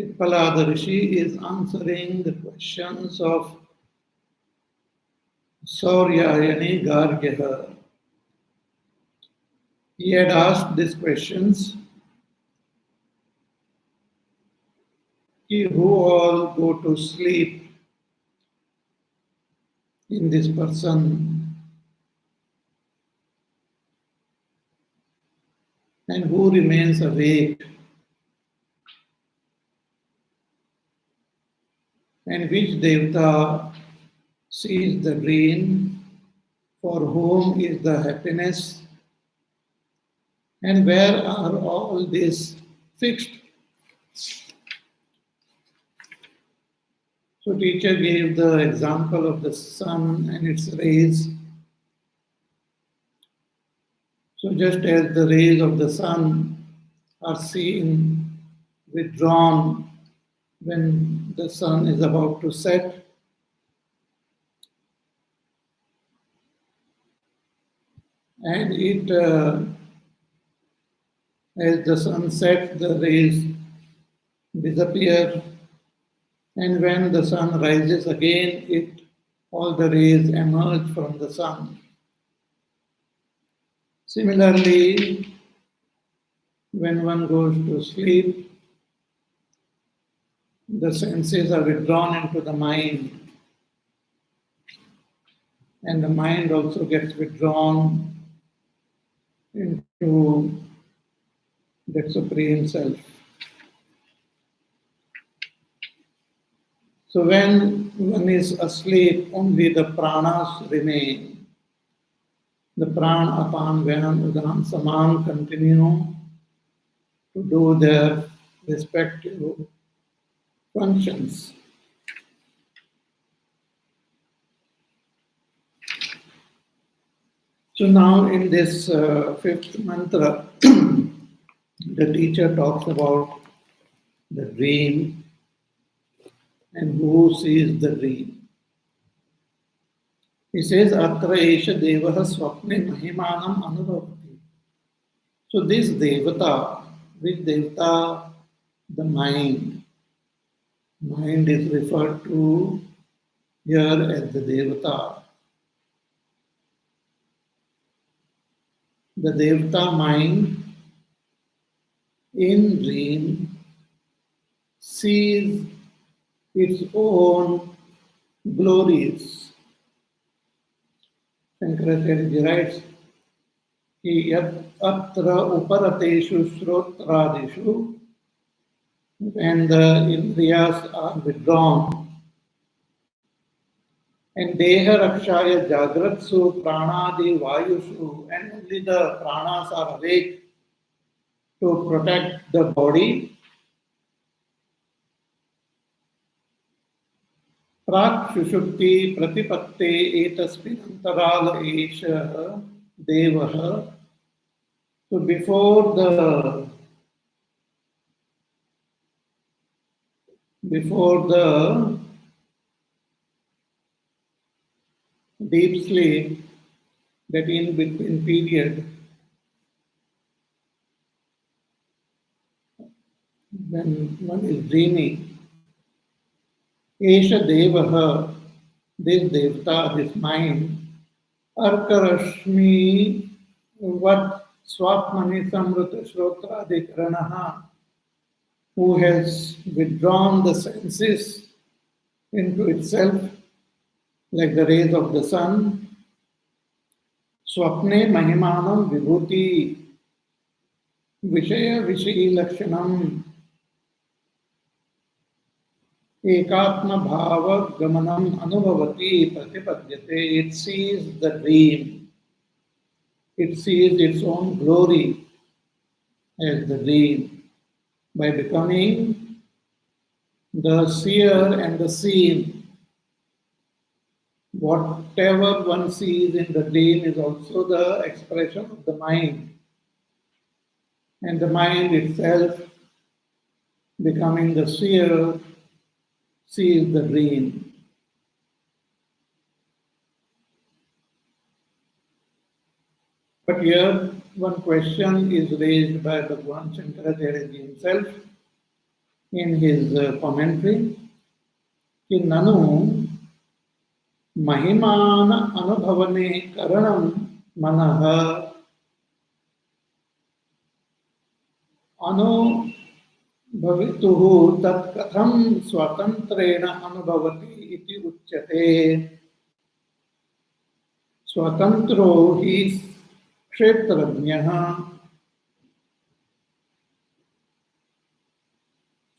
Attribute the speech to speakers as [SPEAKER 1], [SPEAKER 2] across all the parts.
[SPEAKER 1] Pitpala the Rishi is answering the questions of Sauryayani Gargyaha. He had asked these questions, who all go to sleep in this person, and who remains awake, and which devata sees the dream, for whom is the happiness, and where are all these fixed? So teacher gave the example of the sun and its rays. So just as the rays of the sun are seen withdrawn when the sun is about to set, and as the sun sets, the rays disappear, and when the sun rises again, all the rays emerge from the sun. Similarly, when one goes to sleep, the senses are withdrawn into the mind, and the mind also gets withdrawn into that Supreme Self. So when one is asleep, only the pranas remain. The prana, apan, vyan, udan, saman continue to do their respective functions. So now in this fifth mantra, the teacher talks about the dream and who sees the dream. He says, Atra esha devaha swapne mahimanam anubhavati. So this devata, which devata? The mind. Mind is referred to here as the devata. The devata mind in dream sees its own glories. Shankaracharya writes, Yat atra uparateshu shrotradishu, when the indriyas are withdrawn, and deha rakshaya jagratsu pranadi vayushu, and only the pranas are awake to protect the body. Prak shushupti pratipatte etasmin antaral esha devaha. So before the deep sleep, that in between period, when one is dreaming, Esha Devaha, this Devata, this mind, Arkarashmi, what Swapmani Samruta Shrotradikaranaha, who has withdrawn the senses into itself, like the rays of the sun. Swapne Mahimanam Vibhuti Vishaya Vishayi Lakshanam Ekatma Bhava Gamanam Anubhavati Pratipadyate. It sees the dream. It sees its own glory as the dream by becoming the seer and the seen. Whatever one sees in the dream is also the expression of the mind. And the mind itself, becoming the seer, sees the dream. But here, one question is raised by Bhagavan Shankaracharya himself. in his commentary कि ननु महिमान अनुभवने करणं मनः अनुभवितुः तत् कथं स्वतंत्रेण अनुभवति इति उच्यते स्वतंत्रो हि क्षेत्रज्ञः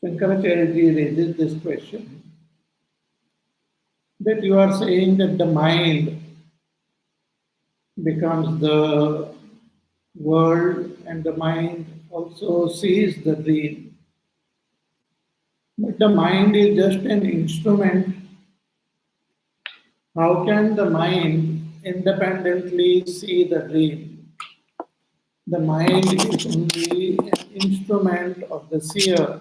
[SPEAKER 1] Shankaracharya raises this question that you are saying that the mind becomes the world and the mind also sees the dream. But the mind is just an instrument. How can the mind independently see the dream? The mind is only an instrument of the seer.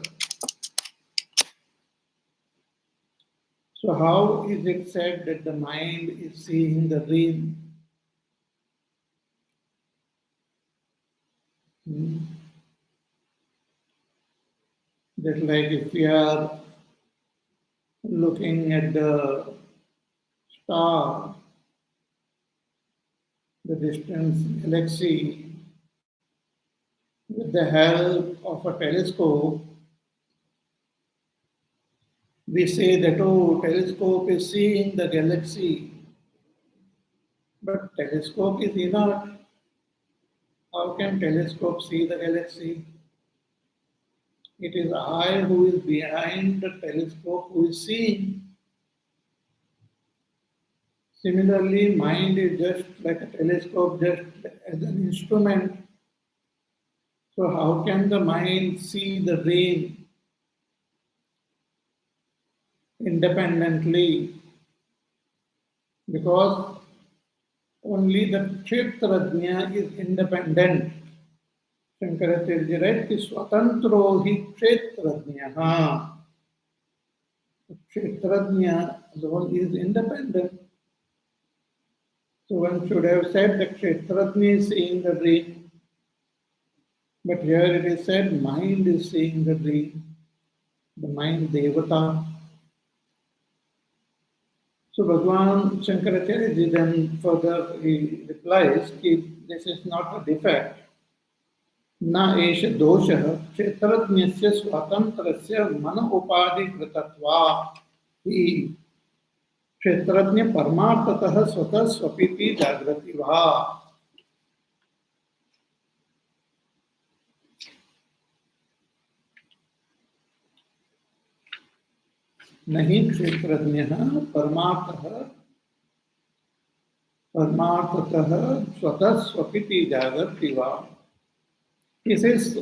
[SPEAKER 1] So how is it said that the mind is seeing the dream? Just like if we are looking at the star, the distant galaxy, with the help of a telescope, we say that, oh, telescope is seeing the galaxy, but telescope is inert. How can telescope see the galaxy? It is I who is behind the telescope who is seeing. Similarly, mind is just like a telescope, just as an instrument. So how can the mind see the rain independently? Because only the Kshetrajna is independent. Shankaracharya writes कि स्वतंत्रो हि क्षेत्रज्ञः. Kshetrajna alone is independent. So one should have said that Kshetrajna is seeing the dream. But here it is said mind is seeing the dream. The mind Devata. So Bhagavan Shankaracharya then further he replies that this is not a defect. Na esha dosha kshetrajnasya swatantrasya mana upadhiकृतत्वात् हि क्षेत्रज्ञ परमार्थतः स्वतः स्वपिति जागृति वा. नहीं क्षेत्रज्ञः परमार्थतः स्वतः स्वपिति जागृति वा. He says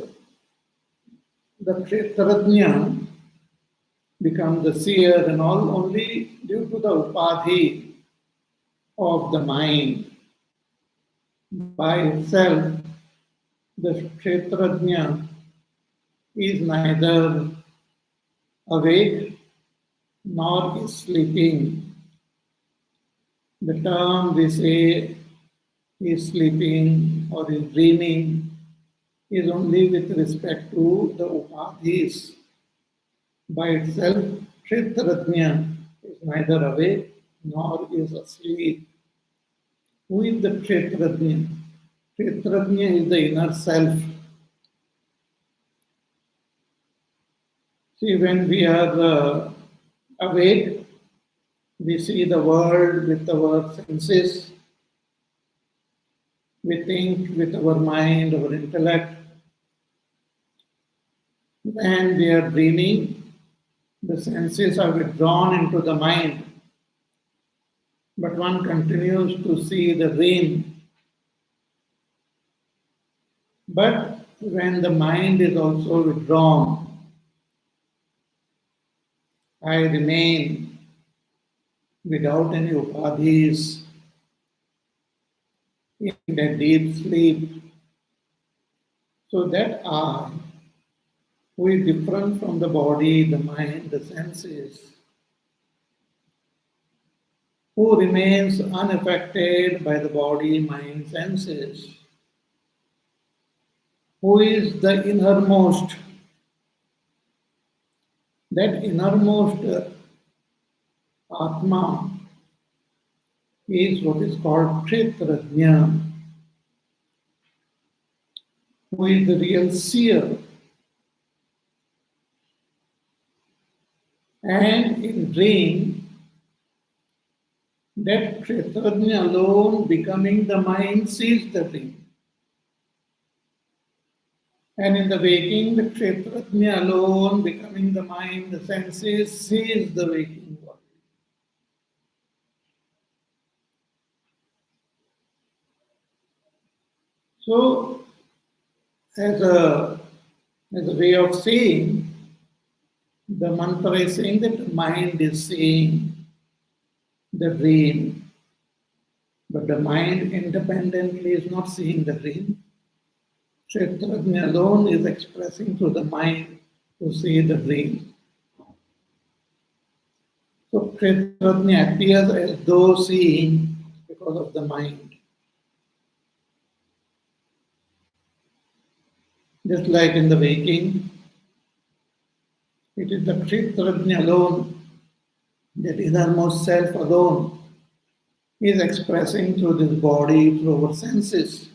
[SPEAKER 1] the kshetrajna become the seer and all only due to the upadhi of the mind. By itself, the kshetrajna is neither awake nor is sleeping. The term we say is sleeping or is dreaming is only with respect to the upadhis. By itself, kshetrajna is neither awake nor is asleep. Who is the kshetrajna? Kshetrajna is the inner self. See, when we are awake, we see the world with our senses. We think with our mind, our intellect. When we are dreaming, the senses are withdrawn into the mind, but one continues to see the dream. But when the mind is also withdrawn, I remain without any upadhis in that deep sleep. So that I, who is different from the body, the mind, the senses, who remains unaffected by the body, mind, senses, who is the innermost, that innermost Atma is what is called Kshetrajna, who is the real seer. And in dream, that Kshetrajna alone becoming the mind sees the dream. And in the waking, the Kshetrajna alone becoming the mind, the senses, sees the waking world. So, as a way of saying, the mantra is saying that the mind is seeing the dream, but the mind independently is not seeing the dream. Kshetrajna alone is expressing to the mind to see the dream. So Kshetrajna appears as though seeing because of the mind. Just like in the waking, it is the Kshetrajna alone, that innermost self alone, is expressing through this body, through our senses.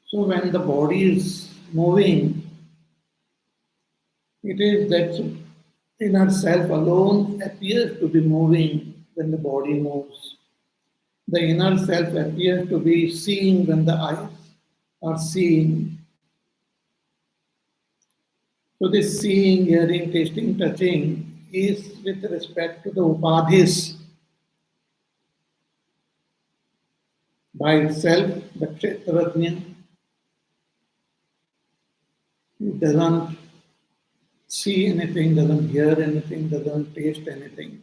[SPEAKER 1] So when the body is moving, it is that inner self alone appears to be moving when the body moves. The inner self appears to be seeing when the eyes are seeing. So this seeing, hearing, tasting, touching is with respect to the upadhis. By itself, the Kshetrajna, it doesn't see anything, doesn't hear anything, doesn't taste anything.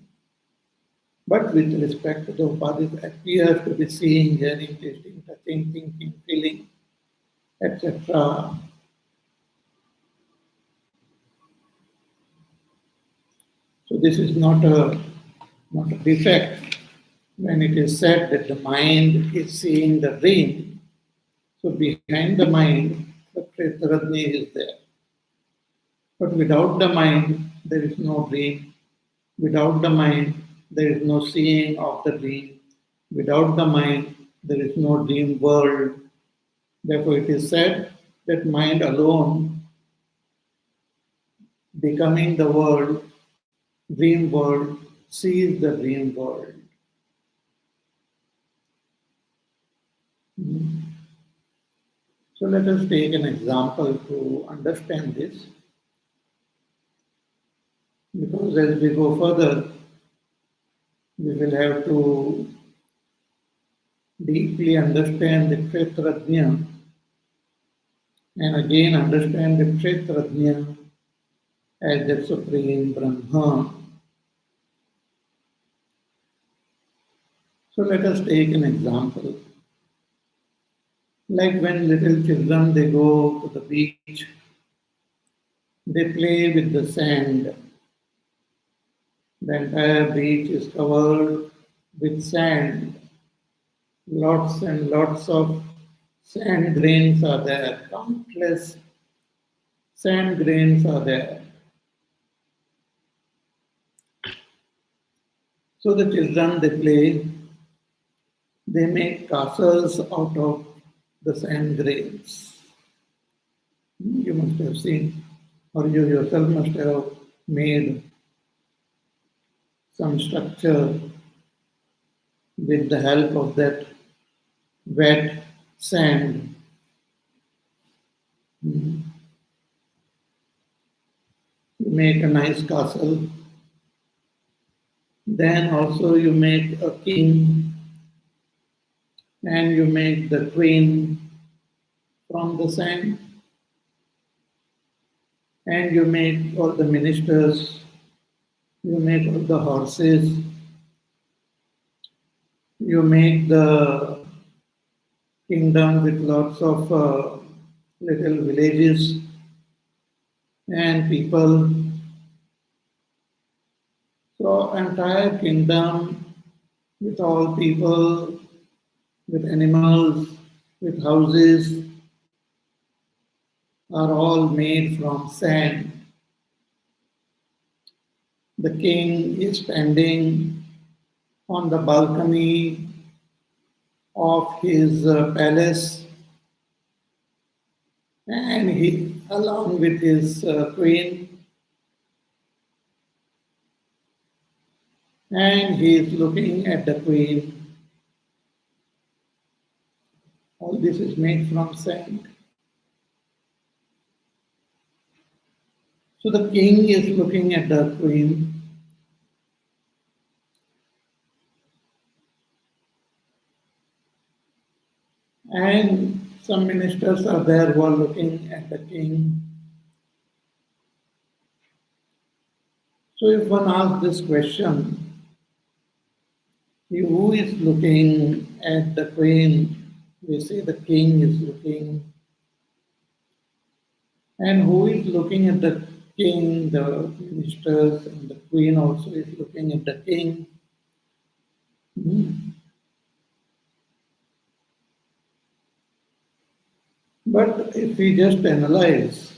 [SPEAKER 1] But with respect to the upadhis, appears to be seeing, hearing, tasting, touching, thinking, feeling, etc. So this is not a defect when it is said that the mind is seeing the dream. So behind the mind, the Kshetrajna is there. But without the mind, there is no dream. Without the mind, there is no seeing of the dream. Without the mind, there is no dream world. Therefore, it is said that mind alone, becoming the world, dream world, sees the dream world. So let us take an example to understand this. Because as we go further, we will have to deeply understand the Kshetrajna and again understand the Kshetrajna as the Supreme Brahma. So let us take an example. Like when little children, they go to the beach, they play with the sand. The entire beach is covered with sand. Lots and lots of sand grains are there. Countless sand grains are there. So the children, they play, they make castles out of the sand grains. You must have seen, or you yourself must have made some structure with the help of that wet sand. You make a nice castle. Then also you make a king and you make the queen from the sand. And you make all the ministers, you make all the horses, you make the kingdom with lots of little villages and people. So entire kingdom with all people, with animals, with houses are all made from sand. The king is standing on the balcony of his palace, and he, along with his queen, and he is looking at the queen. All this is made from sand. So the king is looking at the queen, and some ministers are there who are looking at the king. So if one asks this question, who is looking at the queen? We say the king is looking. And who is looking at the king? The ministers, and the queen also is looking at the king. Hmm. But if we just analyze,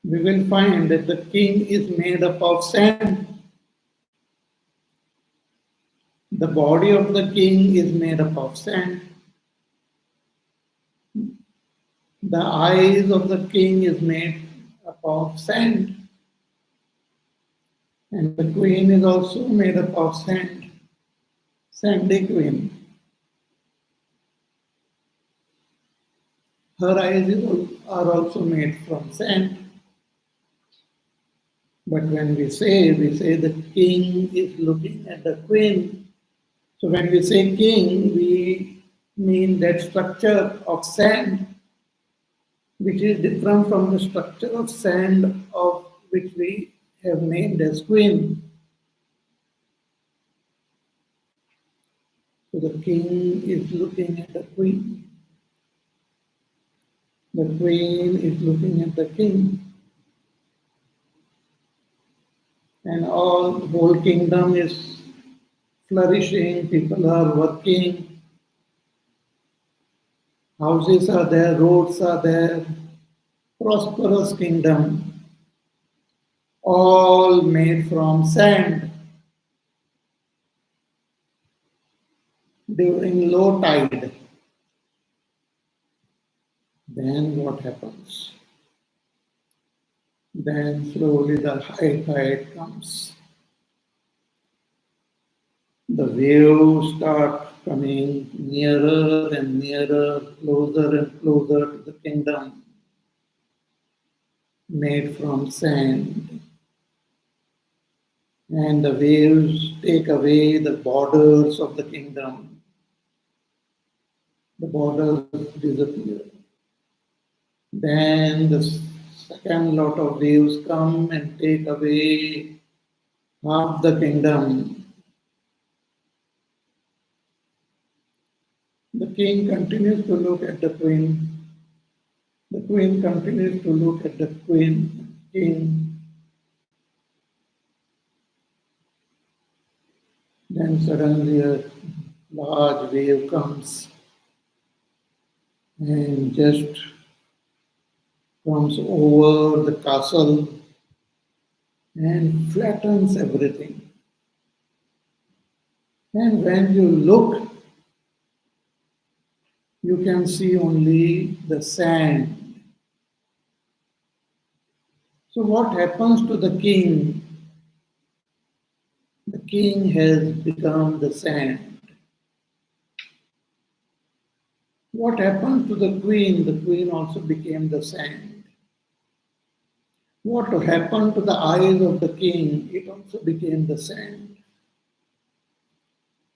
[SPEAKER 1] we will find that the king is made up of sand. The body of the king is made up of sand. The eyes of the king is made up of sand. And the queen is also made up of sand. Sandy queen. Her eyes are also made from sand. But when we say the king is looking at the queen. So when we say king, we mean that structure of sand, which is different from the structure of sand of which we have named as queen. So the king is looking at the queen. The queen is looking at the king. And the whole kingdom is flourishing, people are working, houses are there, roads are there, prosperous kingdom, all made from sand. During low tide, then what happens? Then slowly the high tide comes. The waves start coming nearer and nearer, closer and closer to the kingdom made from sand. And the waves take away the borders of the kingdom. The borders disappear. Then the second lot of waves come and take away half the kingdom. The king continues to look at the queen. The queen continues to look at the king. Then suddenly a large wave comes and just comes over the castle and flattens everything. And when you look, you can see only the sand. So what happens to the king? The king has become the sand. What happened to the queen? The queen also became the sand. What happened to the eyes of the king? It also became the sand.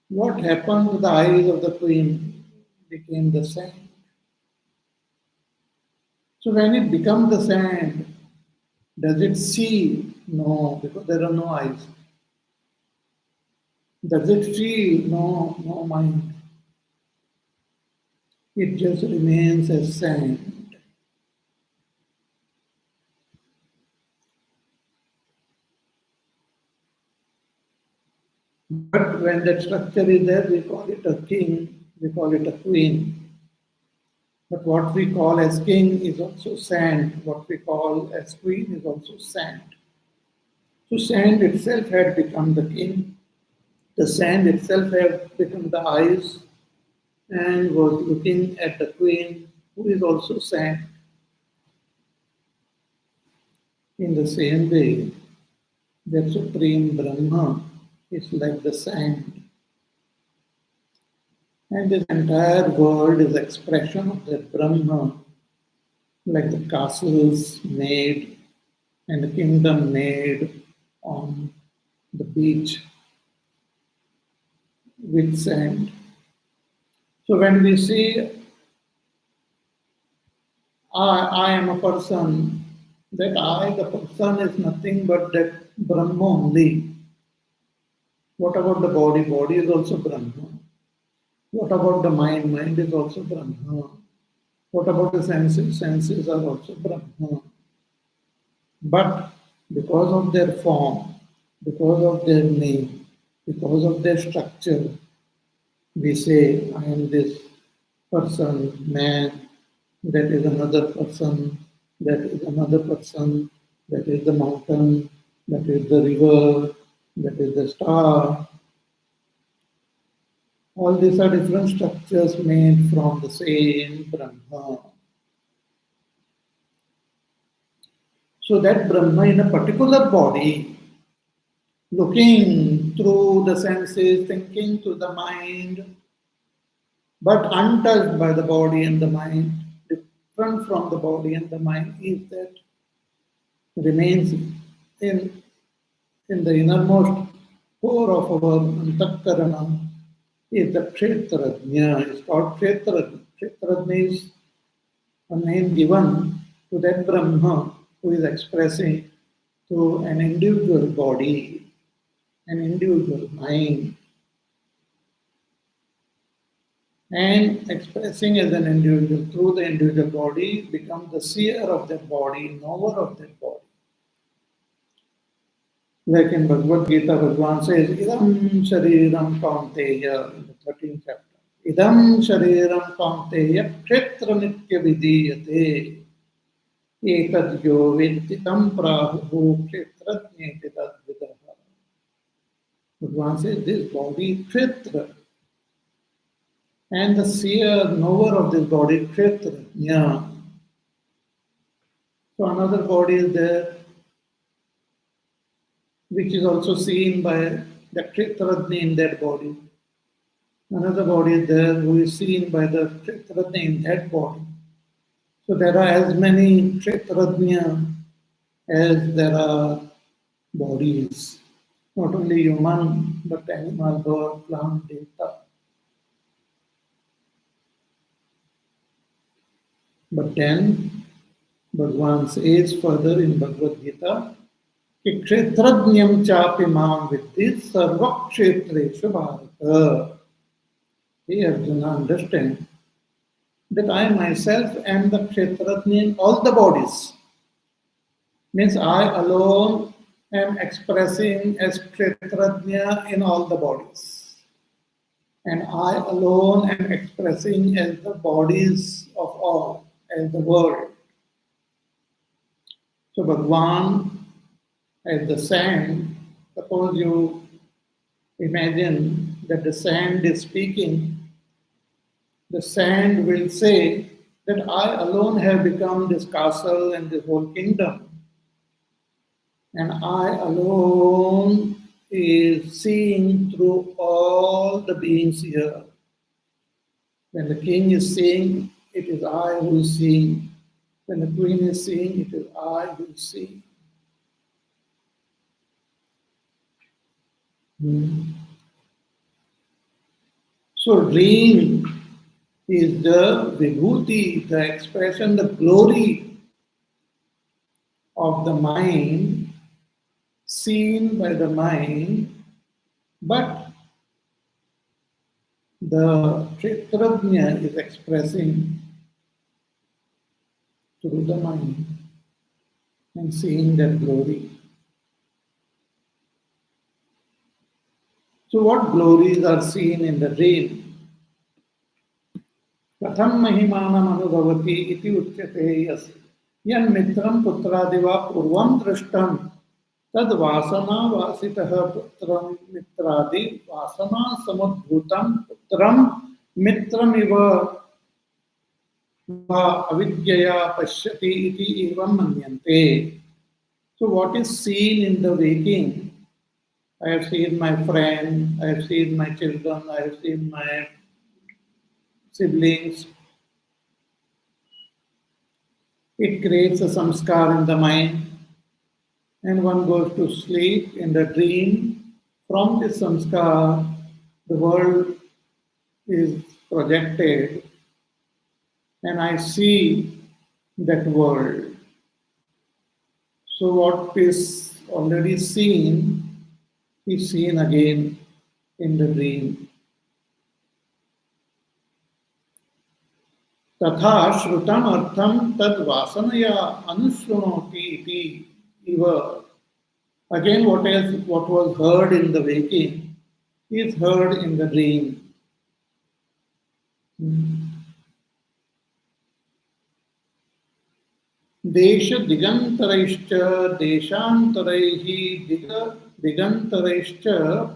[SPEAKER 1] What happened to the eyes of the queen? Became the sand. So when it becomes the sand, does it see? No, because there are no eyes. Does it feel? No, no mind. It just remains as sand. But when that structure is there, we call it a king, we call it a queen. But what we call as king is also sand. What we call as queen is also sand. So sand itself had become the king. The sand itself had become the eyes and was looking at the queen, who is also sand. In the same way, the supreme Brahma is like the sand. And this entire world is expression of that Brahma, like the castles made and the kingdom made on the beach with sand. So when we say, I am a person, that I, the person, is nothing but that Brahma only. What about the body? Body is also Brahma. What about the mind? Mind is also Brahma. What about the senses? Senses are also Brahma. But because of their form, because of their name, because of their structure, we say, I am this person, man, that is another person, that is another person, that is the mountain, that is the river, that is the star. All these are different structures made from the same Brahma. So that Brahma in a particular body, looking through the senses, thinking through the mind, but untouched by the body and the mind, different from the body and the mind, is that remains in the innermost core of our antakarana, is the Kshetrajna. It's called Kshetrajna. Kshetrajna is a name given to that Brahma who is expressing through an individual body, an individual mind, and expressing as an individual through the individual body becomes the seer of that body, knower of that body. Like in Bhagavad Gita, Bhagavan says, Idam Shariram Kaunteya in the 13th chapter. Idam Shariram Kaunteya Kshetra Nitya Vidiyate. Etad yo vidditam prahu kshetratnyeti tad vidaha. Bhagavan says, this body Kshetra, and the seer, knower of this body, Kshetrajna. So another body is there, which is also seen by the Kshetrajna in that body. Another body is there who is seen by the Kshetrajna in that body. So there are as many Kshetrajna as there are bodies. Not only human, but animal, bird, plant, data. But then Bhagavan says further in Bhagavad Gita, कि क्षेत्रज्ञं चापि मां विद्धि सर्वक्षेत्रेषु Bharat. Hey Arjuna, understand that I myself am the Kshetrajna in all the bodies. Means I alone am expressing as Kshetrajna in all the bodies. And I alone am expressing as the bodies of all, as the world. So Bhagwan as the sand, suppose you imagine that the sand is speaking, the sand will say that I alone have become this castle and this whole kingdom. And I alone is seeing through all the beings here. When the king is seeing, it is I who is seeing. When the queen is seeing, it is I who is seeing. So dream is the vibhuti, the expression, the glory of the mind, seen by the mind, but the Kshetrajna is expressing through the mind and seeing that glory. So what glories are seen in the dream? कथं महिमानम् अनुभवति इति उच्यते यन्मित्रं पुत्रादिवा पूर्वं दृष्टं तद् वासना वासितः पुत्रं मित्रादि वासना समुद्भूतं पुत्रं मित्रमिव वा अविद्यया पश्यति इति एवं मन्यन्ते. So what is seen in the waking? I have seen my friend, I have seen my children, I have seen my siblings. It creates a samskar in the mind, and one goes to sleep in the dream. From this samskar, the world is projected, and I see that world. So what is already seen is seen again in the dream. तथा श्रुतम अर्थम तद वासनया अनुश्रुणोति इति इव. Again, what was heard in the waking is heard in the dream. देश दिगंतरैश्च देशांतरैः दिगंतरैश्च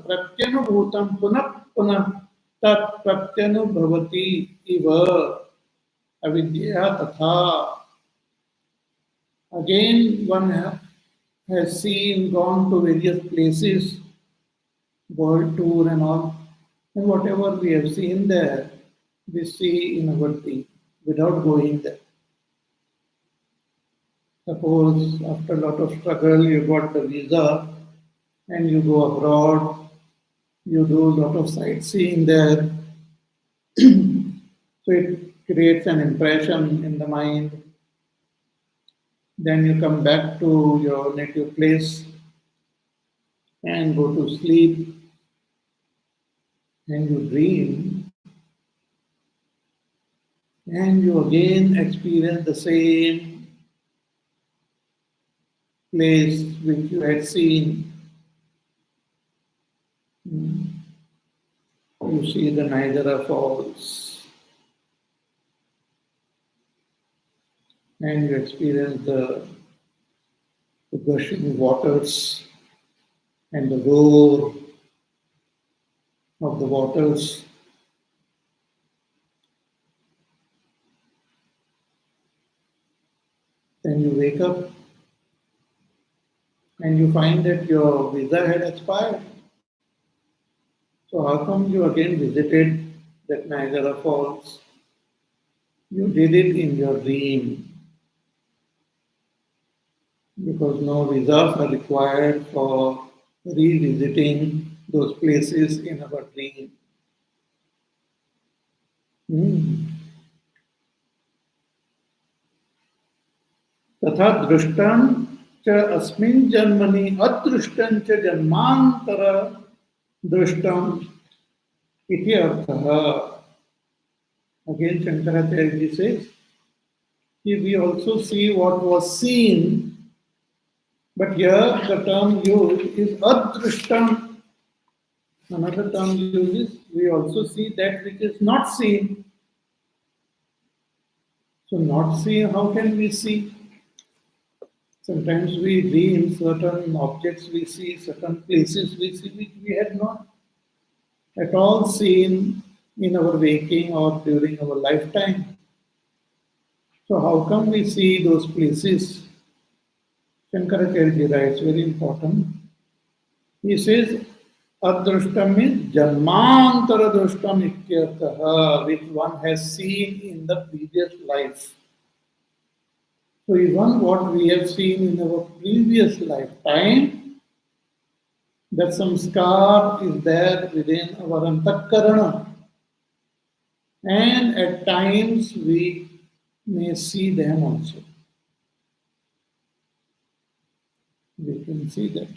[SPEAKER 1] प्रत्यनुभूतं पुनः पुनः तत् प्रत्यनुभवति इव avidya tatha. Again, one has seen, gone to various places, world tour and all, and whatever we have seen there, we see in our dream without going there. Suppose after a lot of struggle you got the visa and you go abroad, you do a lot of sightseeing there. So it creates an impression in the mind. Then you come back to your native place and go to sleep and you dream and you again experience the same place which you had seen. You see the Niagara Falls and you experience the gushing waters and the roar of the waters. Then you wake up and you find that your visa had expired. So how come you again visited that Niagara Falls? You did it in your dream because no visas are required for revisiting those places in our dream. तथा दृष्टं च अस्मिन् जन्मनि अदृष्टं च जन्मांतर दृष्टम इति अर्थः. Again, Shankaracharya says, we also see what was seen, but here the term used is adrishtam. Another term used is we also see that which is not seen. So not seen, how can we see? Sometimes we dream certain objects we see, certain places we see which we had not at all seen in our waking or during our lifetime. So how come we see those places? Shankaracharya writes, very important. He says, adrushtam means janmantara drushtam ityartha, which one has seen in the previous life. So even what we have seen in our previous lifetime, that samskar is there within our antakarana. And at times we may see them also. We can see that.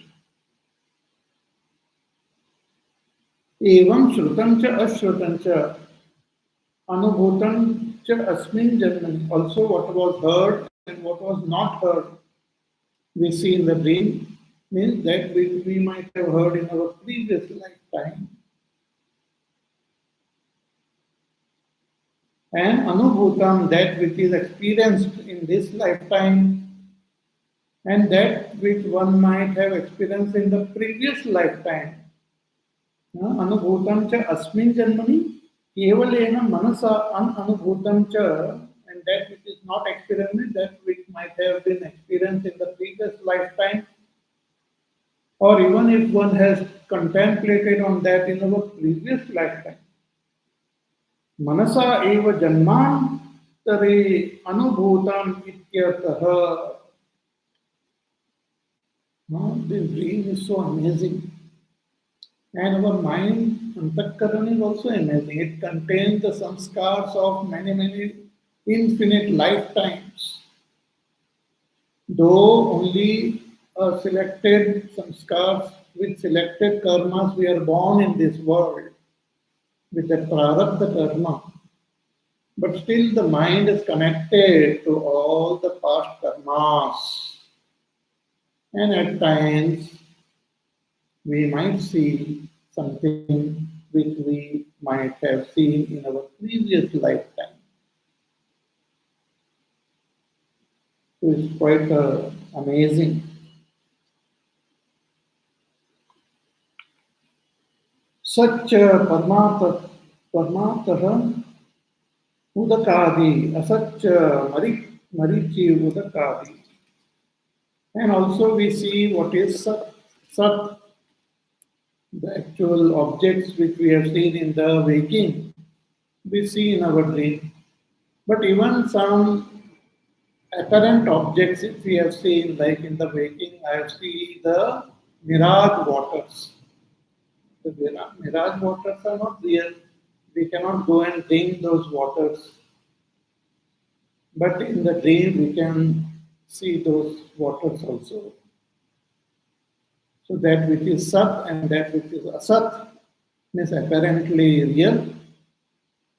[SPEAKER 1] एवं श्रुतं च अश्रुतं च अनुभूतं च अस्मिन् जन्मनि. Also what was heard and what was not heard we see in the dream means that which we might have heard in our previous lifetime. and anubhutam, that which is experienced in this lifetime, and that which one might have experienced in the previous lifetime. Anubhutam cha asmin janmani kevalena manasa anubhutam cha, and that which is not experienced, that which might have been experienced in the previous lifetime, or even if one has contemplated on that in our previous lifetime. Manasa eva janmantare anubhutam ityartah. Now, this dream is so amazing. And our mind, Antakaran, is also amazing. It contains the samskars of many, many infinite lifetimes. Though only selected samskars with selected karmas we are born in this world with the prarabdha karma, but still the mind is connected to all the past karmas. And at times we might see something which we might have seen in our previous lifetime. So it's quite amazing. Such parmartha udakadi, such marichi udakadi. And also we see what is sat, the actual objects which we have seen in the waking, we see in our dream. But even some apparent objects, if we have seen, like in the waking, I have seen the mirage waters. The mirage waters are not real. We cannot go and drink those waters. But in the dream, we can see those waters also. So that which is sat and that which is asat, means apparently real,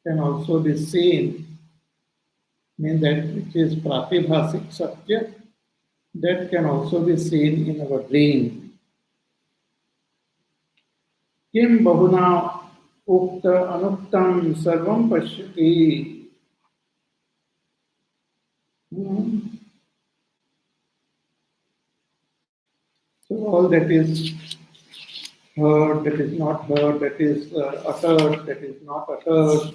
[SPEAKER 1] can also be seen, means that which is pratibhasik satya, that can also be seen in our dream. Kim bahuna ukta anuktam sarvam pashyati. So all that is heard, that is not heard, that is uttered, that is not uttered,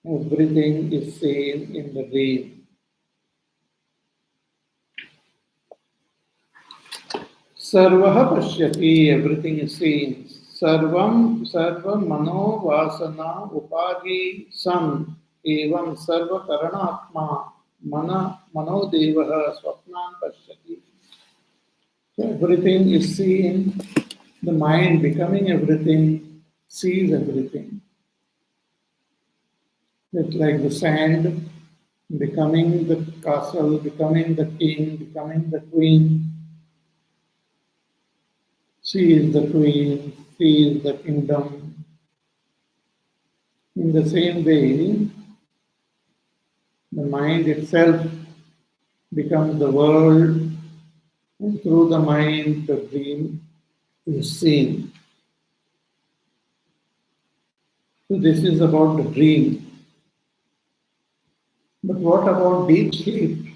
[SPEAKER 1] everything is seen in the dream. Sarvaha pashyati, everything is seen. Sarva mano vasana upagi san evam sarva karanatma mano devaha swapnan pashyati. So everything is seen, the mind becoming everything, sees everything. It's like the sand becoming the castle, becoming the king, becoming the queen. She is the queen, she is the kingdom. In the same way, the mind itself becomes the world, and through the mind, the dream is seen. So this is about the dream. But what about deep sleep?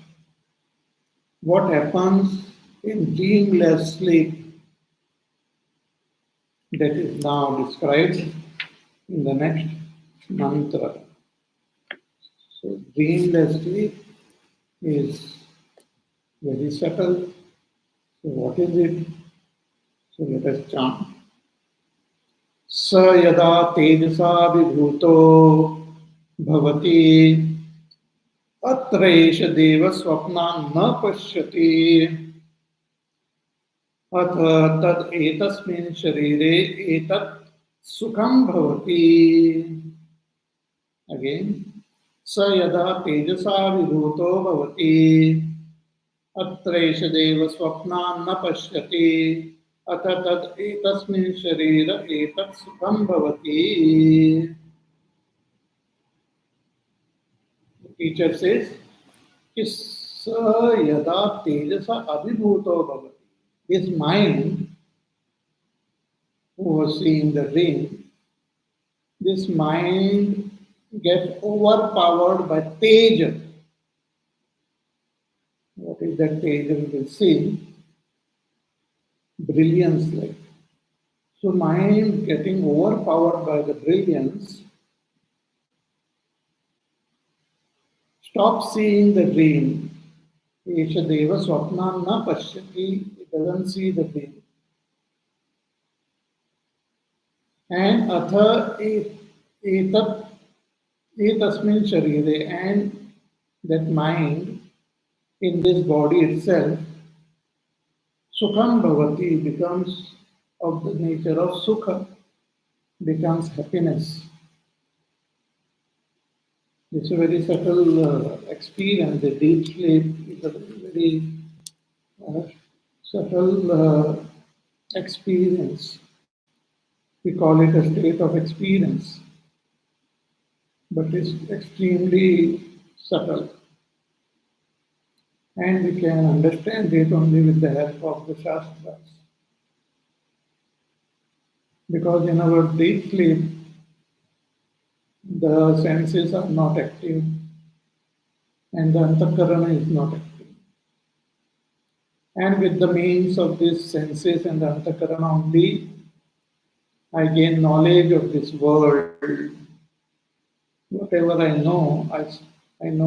[SPEAKER 1] What happens in dreamless sleep? That is now described in the next mantra. So dreamless sleep is very subtle. So what is it? So let us chant. Sa yada tejasa vibhuto bhavati atraesha deva swapnan na pashyati ath tad etasmin sharire etat sukham bhavati. Again. Sa yada tejasa vibhuto bhavati अत्रैष देव स्वप्नान् न पश्यति अथ तद् एतस्मिन् शरीर एतत् सुखं भवति. The teacher says कि स यदा तेजसा अभिभूतो भवति. His mind, who was seeing the dream, this mind gets overpowered by Teja. What is that Teja? We will see. Brilliance like. So mind getting overpowered by the brilliance, stop seeing the dream. Esha Deva Swapna na Pashyati, it doesn't see the dream. And Atha Etat Etasmin Sharire, and that mind in this body itself, Sukham Bhavati becomes of the nature of Sukha, becomes happiness. It's a very subtle experience. The deep sleep is a very uh, subtle experience. We call it a state of experience, but it's extremely subtle. And we can understand it only with the help of the Shastras. Because in our deep sleep, the senses are not active and the antakarana is not active. And with the means of these senses and the antakarana only, I gain knowledge of this world. Whatever I know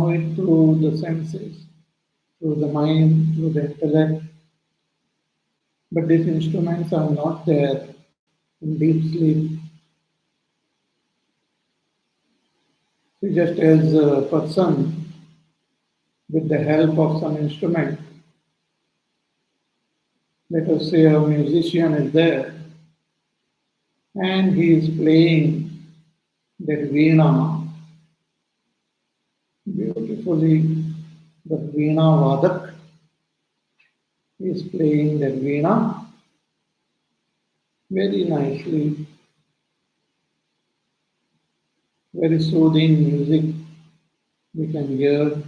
[SPEAKER 1] it through the senses, through the mind, through the intellect. But these instruments are not there in deep sleep. Just as a person, with the help of some instrument, let us say a musician is there, and he is playing that veena beautifully. The veena vadak is playing that veena very nicely, very soothing music we can hear.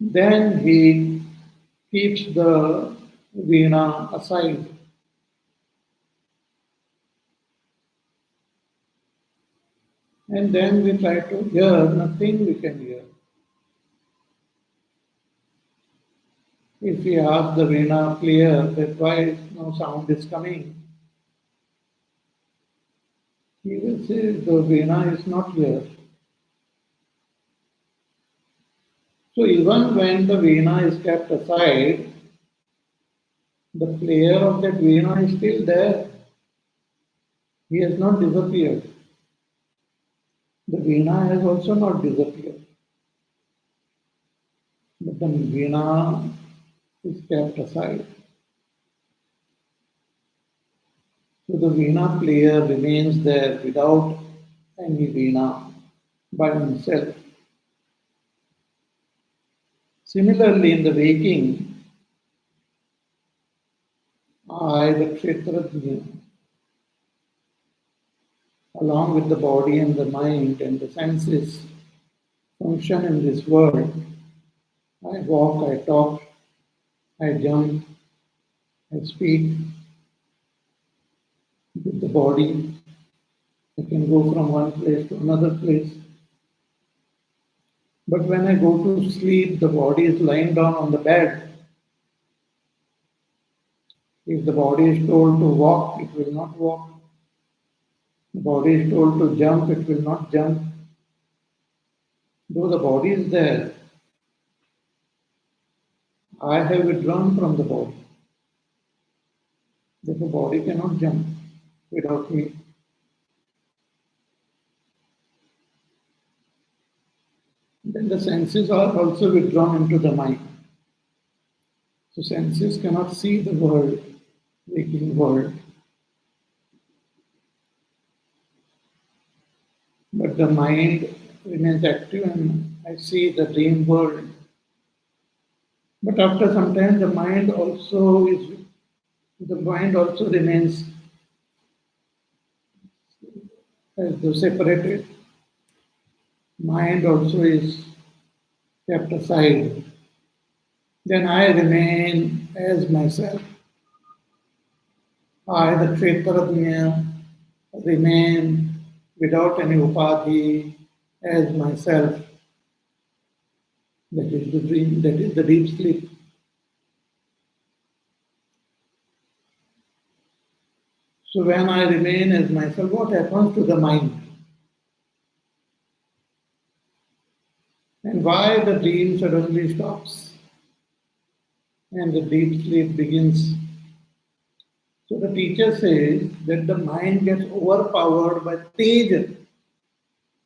[SPEAKER 1] Then he keeps the veena aside and then we try to hear, nothing we can hear. If we ask the veena player that why no sound is coming, he will say the veena is not here. So even when the veena is kept aside, the player of that veena is still there. He has not disappeared. The veena has also not disappeared. But the veena is kept aside. So the veena player remains there without any veena by himself. Similarly, in the waking, I, the Kshetrajna, along with the body and the mind and the senses, function in this world. I walk, I talk, I jump, I speak with the body. I can go from one place to another place. But when I go to sleep, the body is lying down on the bed. If the body is told to walk, it will not walk. The body is told to jump, it will not jump. Though the body is there, I have withdrawn from the body. The body cannot jump without me. Then the senses are also withdrawn into the mind. So senses cannot see the world, waking world. But the mind remains active and I see the dream world. But after some time the mind also remains as though separated. Mind also is kept aside. Then I remain as myself. I, the Kshetrajna, remain without any upadhi as myself. That is the dream, that is the deep sleep. So when I remain as myself, what happens to the mind? And why the dream suddenly stops and the deep sleep begins? So the teacher says that the mind gets overpowered by teja.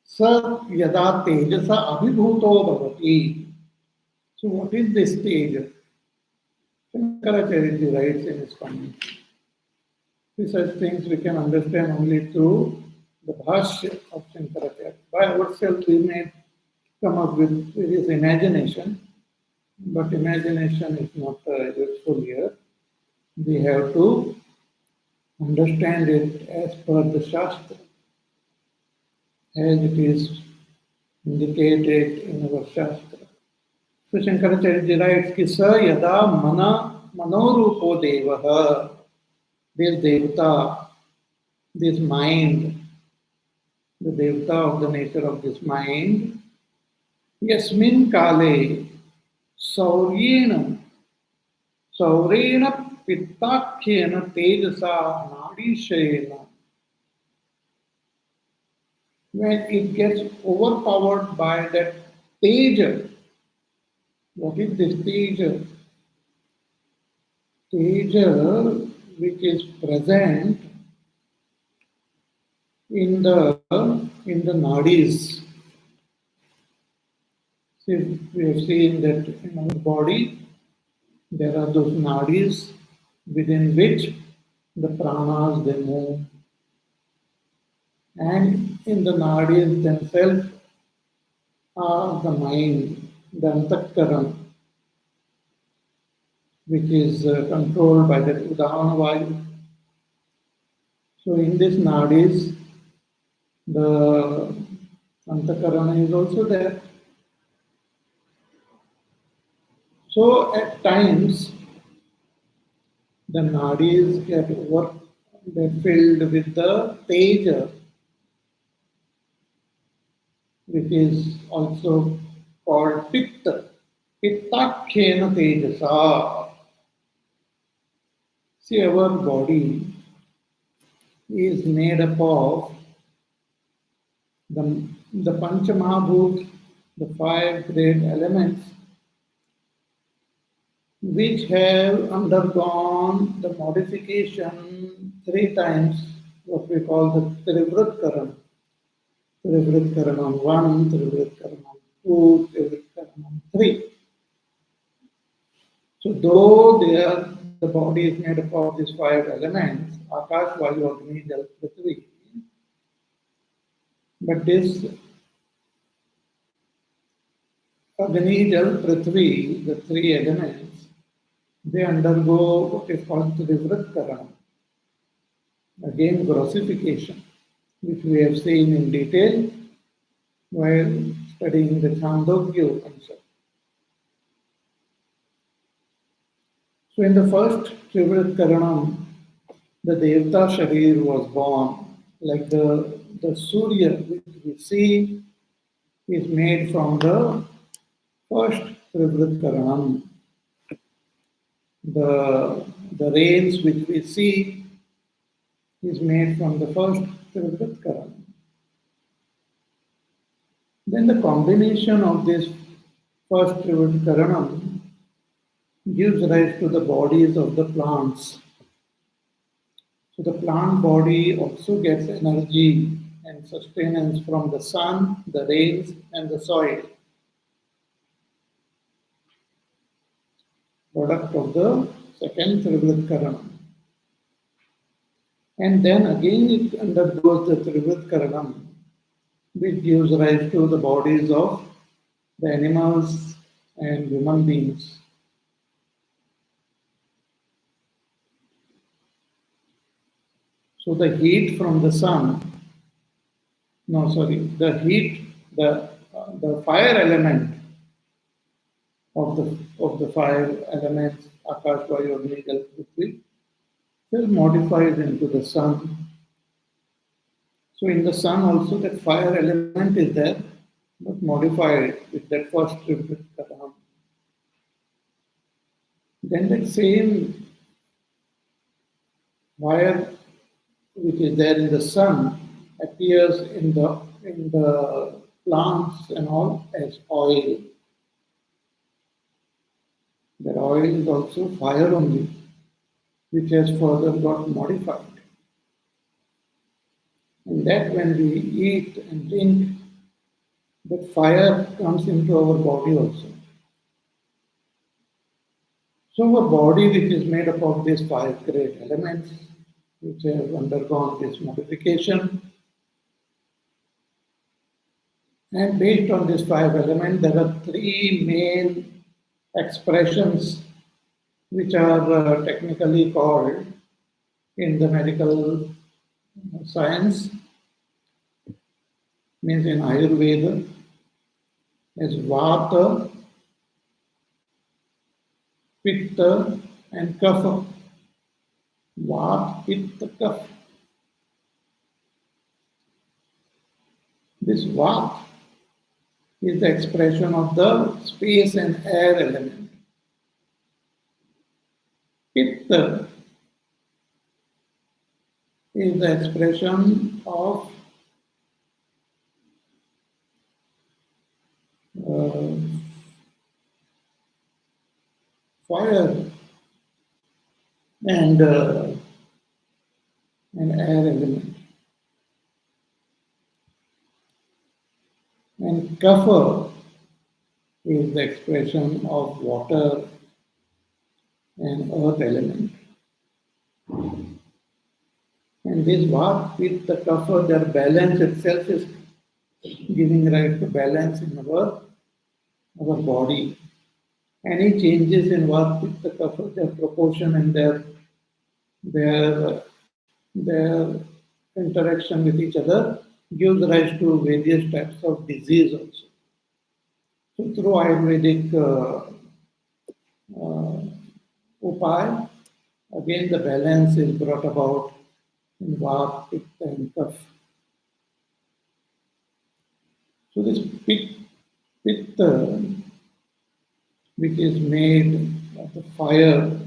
[SPEAKER 1] Sa yada tejasa abhibhuto bhavati. So what is this teja? Shankaracharya writes in his commentary. Such things we can understand only through the bhashya of Shankaracharya. By ourselves we may come up with various imagination, but imagination is not useful here. We have to understand it as per the Shastra, as it is indicated in our Shastra. So Shankaracharya writes, ki sa yada manorupo devaha, this devata, this mind, the devata of the nature of this mind, yasmin kale sauryena pittakhyena tejasa nadishayena. When it gets overpowered by that teja, what is this teja? Teja which is present in the nadis. See, we have seen that in our body there are those nadis within which the pranas they move, and in the nadis themselves are the mind, the antakaran, which is controlled by the udana vayu. So in this nadis, the antakarana is also there. So at times, the nadis get filled with the teja, which is also called pitta. Pittakhyena tejasa. See, our body is made up of the Panchamahabhut, the five great elements, which have undergone the modification three times, what we call the Trivrit Karan. Trivrit Karanam 1, Trivrit Karanam 2, Trivrit Karanam 3. So though the body is made up of these five elements, Akash, Vayu, Agni, Jal, Prithvi, but this Agni, Jal, Prithvi, the three elements, they undergo what is called Trivrit Karan. Again, grossification, which we have seen in detail while studying the Chandogya Upanishad. So in the first Trivrit Karanam, the Devta Sharir was born, like the Surya which we see is made from the first Trivrit Karanam. The rains which we see is made from the first Trivrit Karanam. Then the combination of this first Trivrit Karanam gives rise to the bodies of the plants. So the plant body also gets energy and sustenance from the sun, the rains, and the soil. Product of the second Trivrit Karanam. And then again it undergoes the Trivrit Karanam, which gives rise to the bodies of the animals and human beings. So the heat from the sun, the fire element of the five elements, Akash, Vayu, Agni, Jal, Prithvi, is modified into the sun, So in the sun also that fire element is there, but modified with that first tribute katham. Then that same fire which is there in the sun appears in the plants and all as oil. That oil is also fire only, which has further got modified. And that when we eat and drink, that fire comes into our body also. So our body, which is made up of these five great elements, which have undergone this modification, and based on these five elements, there are three main expressions which are technically called in the medical science, means in Ayurveda, as Vata, Pitta, and Kapha. Vata, Pitta, Kapha. This Vata is the expression of the space and air element. Pitta is the expression of uh, fire and an air element. And Kapha is the expression of water and earth element. And this Vata with the Kapha, their balance itself is giving rise to balance in our body. Any changes in Vata with the Kapha, their proportion and their their interaction with each other gives rise to various types of disease also. So through Ayurvedic upaya, again the balance is brought about in Vata, Pitta and Kapha. So this Pitta, which is made of the fire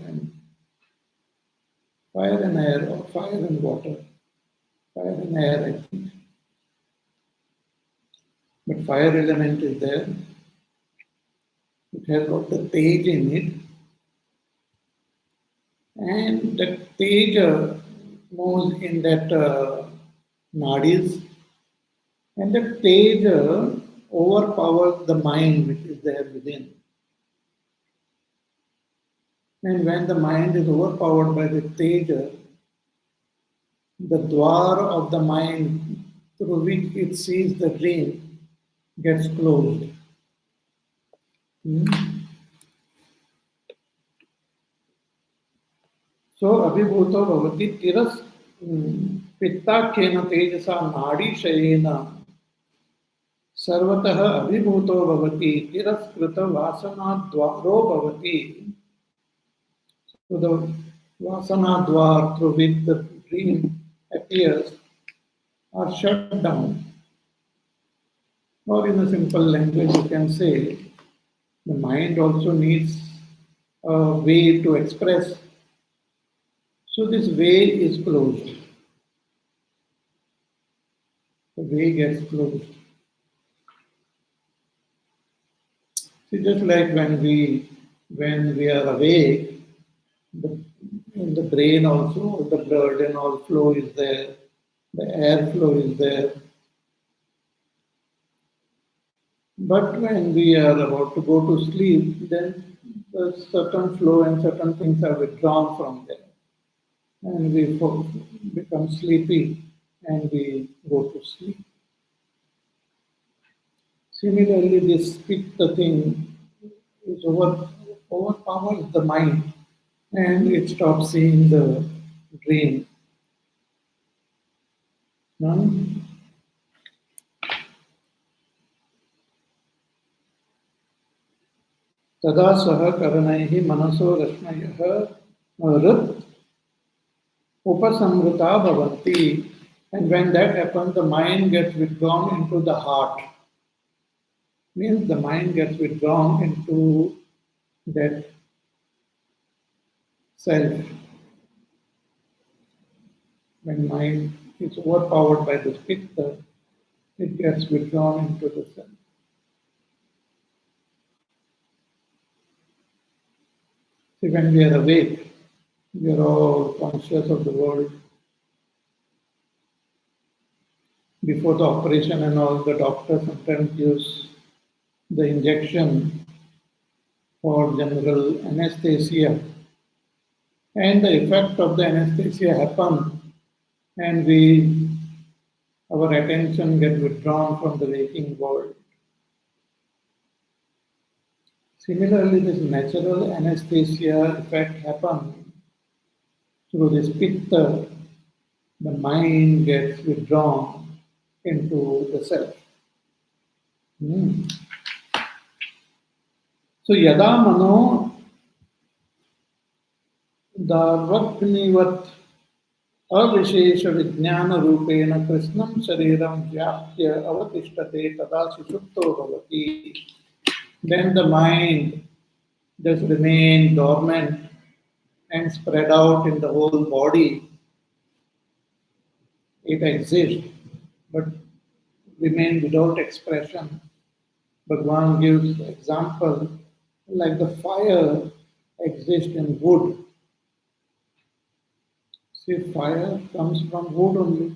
[SPEAKER 1] and air, or fire and water, fire and air, I think. But fire element is there. It has got the tej in it. And the tej moves in that nadis. And the tej overpowers the mind which is there within. And when the mind is overpowered by the tej, the dwar of the mind through which it sees the dream gets closed. So abhibhuto bhavati tiras pittakhena tejasa nadi shayena sarvatah abhibhuto bhavati tiraskrita vasana dwaro bhavati. So the vasana dwar through which the dream appears are shut down. Or in a simple language, you can say the mind also needs a way to express. So this way is closed. The way gets closed. See, just like when we are awake, in the brain also the blood and all flow is there, the air flow is there. But when we are about to go to sleep, then the certain flow and certain things are withdrawn from there. And we become sleepy and we go to sleep. Similarly, this pitta thing is overpowers the mind and it stops seeing the dream. तदा सह करणैः मनसो रश्मयः हृत् उपसंहृता भवन्ति. And when that happens, the mind gets withdrawn into the heart. Means the mind gets withdrawn into that self. When mind is overpowered by the pitta, it gets withdrawn into the self. See, when we are awake, we are all conscious of the world. Before the operation and all, the doctor sometimes gives the injection for general anesthesia. And the effect of the anesthesia happens, and our attention gets withdrawn from the waking world. Similarly, this natural anesthesia effect happens through this pitta. The mind gets withdrawn into the self. So, yada mano darvaknivat अविशेष विज्ञान रूपेण कृष्णं शरीरं व्याप्य अवतिष्ठते तदा सुषुप्तो भवति. Then the mind just remain dormant and spread out in the whole body. It exists, but remain without expression. Bhagavan gives example like the fire exists in wood. See, fire comes from wood only.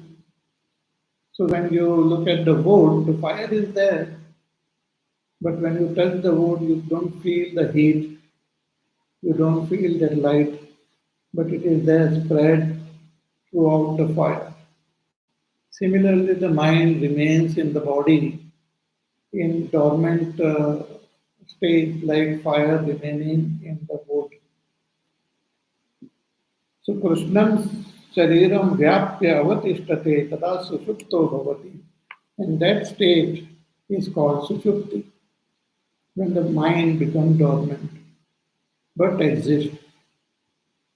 [SPEAKER 1] So when you look at the wood, the fire is there. But when you touch the wood, you don't feel the heat, you don't feel the light, but it is there spread throughout the fire. Similarly, the mind remains in the body in dormant state like fire remaining in the wood. So Krishnam Shariram Vyapya Avatistate Tada Sushupto Bhavati. And that state is called Sushupti, when the mind becomes dormant, but exists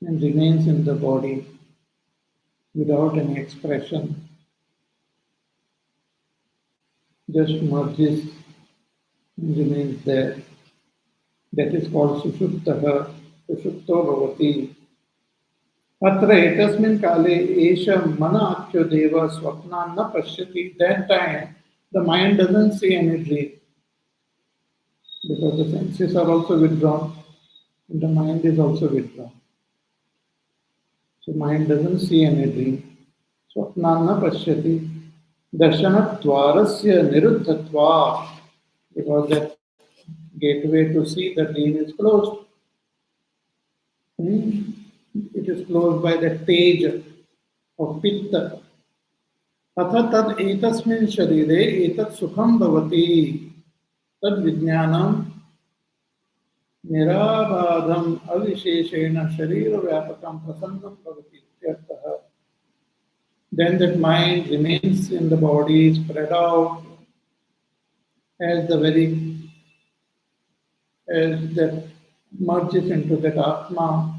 [SPEAKER 1] and remains in the body without any expression, just merges and remains there. That is called Sushuptaha, Sushupto Bhavati. Atra etasmin kale esha mana akyo deva swapna na pashyati. That time the mind doesn't see any dream because the senses are also withdrawn and the mind is also withdrawn. So mind doesn't see any dream. Swapna na pashyati. Darshana dvarasya niruddhatva. Because that gateway to see the dream is closed. It is closed by the tej of pitta. Atha tad etasmin sharire etat sukham bhavati. Tad vijnanam nirabadham avisheshena sharira vyapakam prasannam bhavati. Then that mind remains in the body, spread out as that merges into that Atma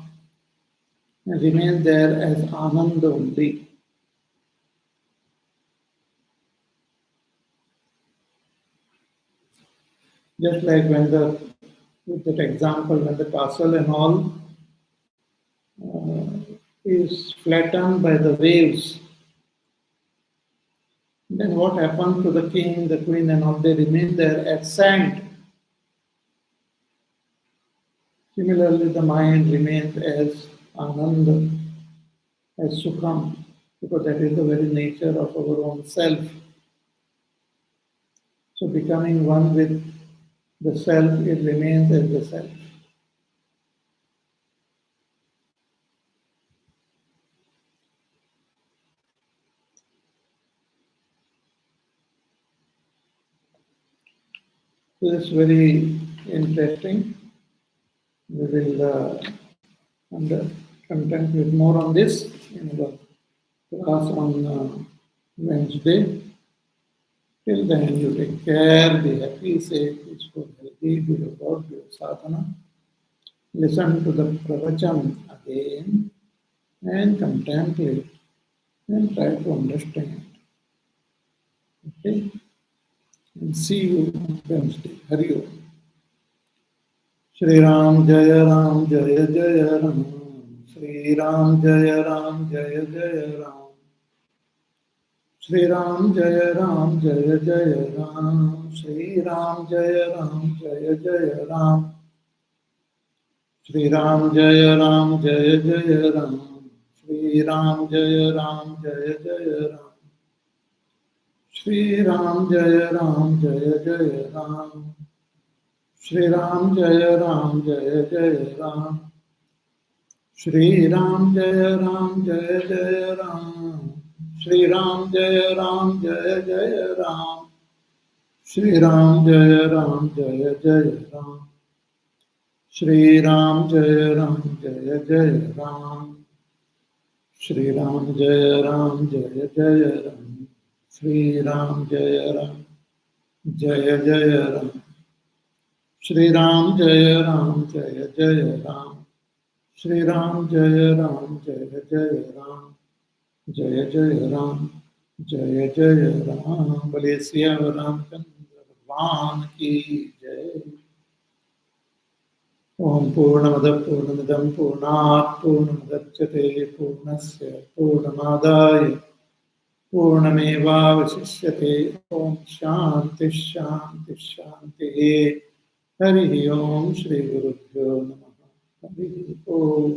[SPEAKER 1] and remains there as Ananda only. Just like with that example, when the castle and all is flattened by the waves, then what happens to the king, the queen and all? They remain there as sand. Similarly, the mind remains as Ananda, as Sukham, because that is the very nature of our own self. So becoming one with the self, it remains as the self. So it's very interesting. We will content with more on this in the class on Wednesday. Till then, you take care, be happy, safe, peaceful, healthy, do your work, do your sadhana. Listen to the pravachan again and contemplate and try to understand. Okay? And see you on Wednesday. Hari Om. Shri Ram Jaya Ram Jaya Jaya Ram. Shri Ram Jaya Ram Jaya Jaya Ram. Shri Ram Jaya Ram Jaya Jaya Ram. Shri Ram Jaya Ram Jaya Jaya Ram. Shri Ram Jaya Ram Jaya Jaya Ram. Shri Ram Jaya Ram Jaya Jaya Ram. Shri Ram Jaya Ram Jaya Jaya Ram. Shri Ram Jaya Ram Jaya Jaya Ram. Shri Ram Jaya Ram Jaya Jaya Ram. Shri Ram Jaya Ram Jaya Jaya Ram. Shri Ram Jaya Ram Jaya Jaya Ram. Shri Ram Jaya Ram Jaya Jaya Ram. Shri Ram Jaya Ram Jaya Jaya Ram. Shri Ram Jaya Ram Jaya Jaya Ram. Shri Ram Jaya Ram Jaya Jaya Ram. Shri Ram Jaya Ram Jaya Jaya Ram. Jaya Jaya Ram Jaya Jaya Ram. Bale Siya Ramchandra Bhagwan ki Jai. Om Purnamada Purnamidam Purnat Purnamudachyate Purnasya Purnamadaya Purnamevavasishyate. Om Shanti Shanti Shanti. Hari Om Shri Gurubhyo Namaha. Hari Om.